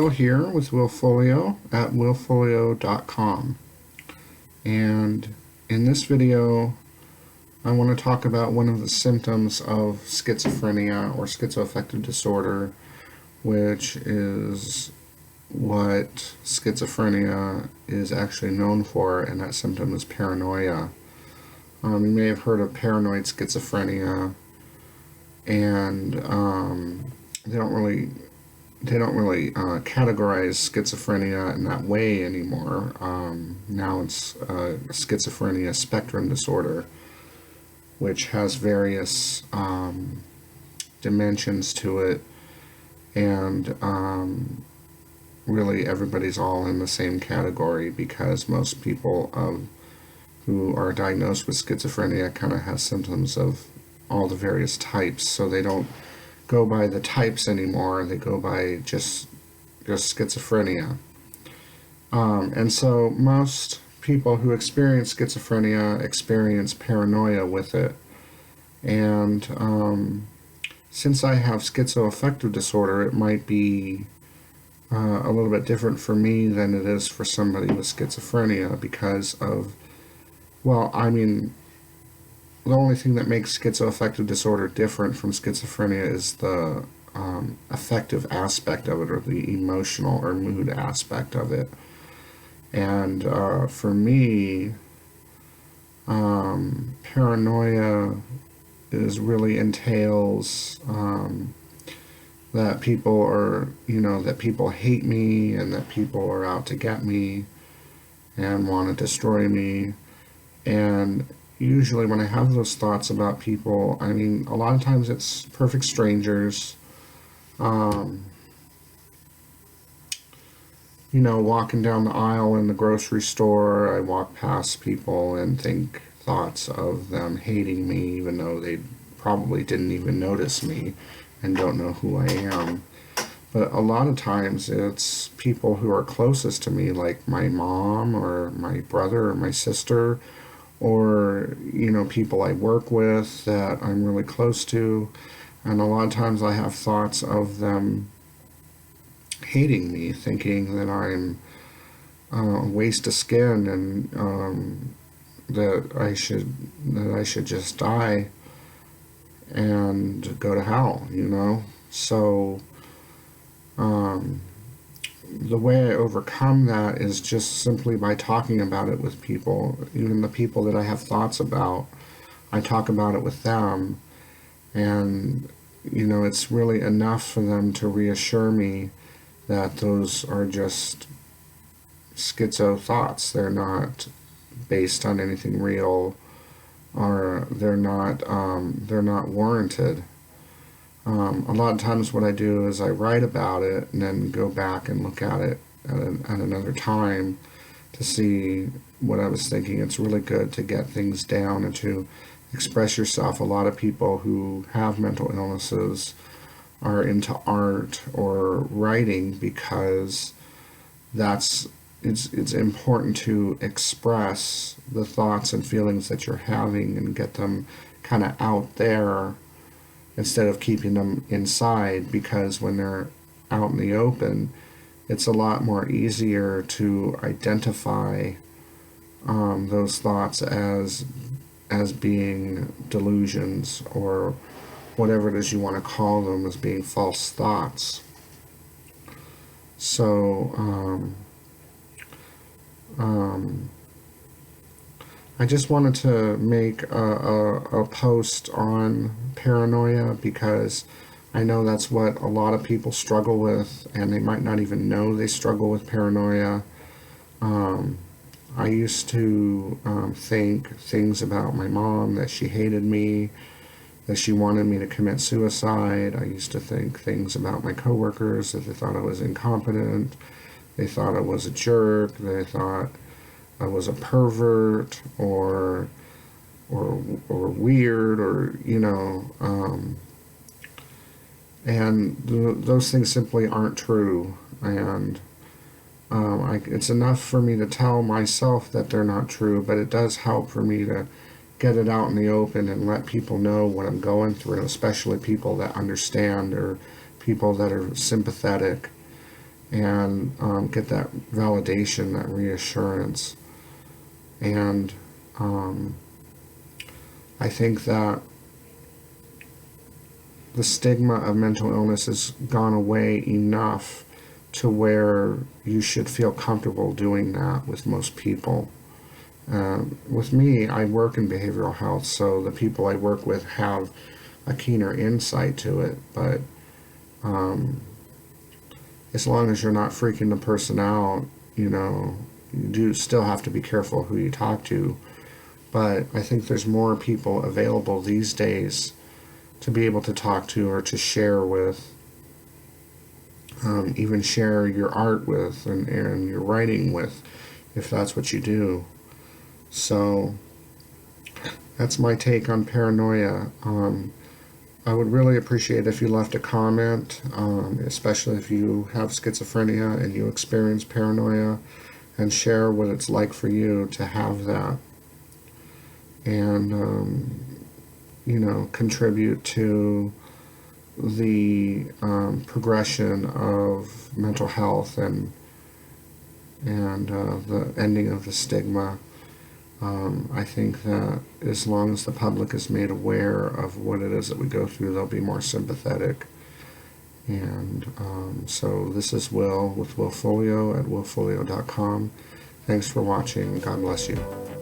Will here with Willfolio at willfolio.com, and in this video I want to talk about one of the symptoms of schizophrenia or schizoaffective disorder, which is what schizophrenia is actually known for, and that symptom is paranoia. You may have heard of paranoid schizophrenia, and they don't really categorize schizophrenia in that way anymore. Now it's schizophrenia spectrum disorder, which has various dimensions to it, and really everybody's all in the same category, because most people who are diagnosed with schizophrenia kind of have symptoms of all the various types, so they don't go by the types anymore. They go by just schizophrenia. And so most people who experience schizophrenia experience paranoia with it. And since I have schizoaffective disorder, it might be a little bit different for me than it is for somebody with schizophrenia, because of, well, I mean, the only thing that makes schizoaffective disorder different from schizophrenia is the affective aspect of it, or the emotional or mood aspect of it. And for me, paranoia really entails that people are, that people hate me, and that people are out to get me and want to destroy me. And usually when I have those thoughts about people, I mean, a lot of times it's perfect strangers. Walking down the aisle in the grocery store, I walk past people and think thoughts of them hating me, even though they probably didn't even notice me and don't know who I am. But a lot of times it's people who are closest to me, like my mom or my brother or my sister, or people I work with that I'm really close to. And a lot of times I have thoughts of them hating me, thinking that I'm a waste of skin, and that I should just die and go to hell. So the way I overcome that is just simply by talking about it with people. Even the people that I have thoughts about, I talk about it with them, and it's really enough for them to reassure me that those are just schizo thoughts. They're not based on anything real, or they're not warranted. A lot of times what I do is I write about it and then go back and look at it at another time to see what I was thinking. It's really good to get things down and to express yourself. A lot of people who have mental illnesses are into art or writing, because it's important to express the thoughts and feelings that you're having and get them kind of out there, instead of keeping them inside, because when they're out in the open, it's a lot more easier to identify those thoughts as being delusions, or whatever it is you want to call them, as being false thoughts. So I just wanted to make a post on paranoia, because I know that's what a lot of people struggle with, and they might not even know they struggle with paranoia. I used to think things about my mom, that she hated me, that she wanted me to commit suicide. I used to think things about my coworkers, that they thought I was incompetent, they thought I was a jerk, they thought I was a pervert, or weird, or and those things simply aren't true. And it's enough for me to tell myself that they're not true, but it does help for me to get it out in the open and let people know what I'm going through, especially people that understand, or people that are sympathetic. and get that validation, that reassurance. And I think that the stigma of mental illness has gone away enough to where you should feel comfortable doing that with most people. With me, I work in behavioral health, so the people I work with have a keener insight to it, but as long as you're not freaking the person out, you know, you do still have to be careful who you talk to. But I think there's more people available these days to be able to talk to or to share with, even share your art with and your writing with, if that's what you do. So that's my take on paranoia. I would really appreciate if you left a comment, especially if you have schizophrenia and you experience paranoia, and share what it's like for you to have that. And, you know, contribute to the progression of mental health and the ending of the stigma. I think that as long as the public is made aware of what it is that we go through, they'll be more sympathetic. And so this is Will with Will Folio at willfolio.com. Thanks for watching. God bless you.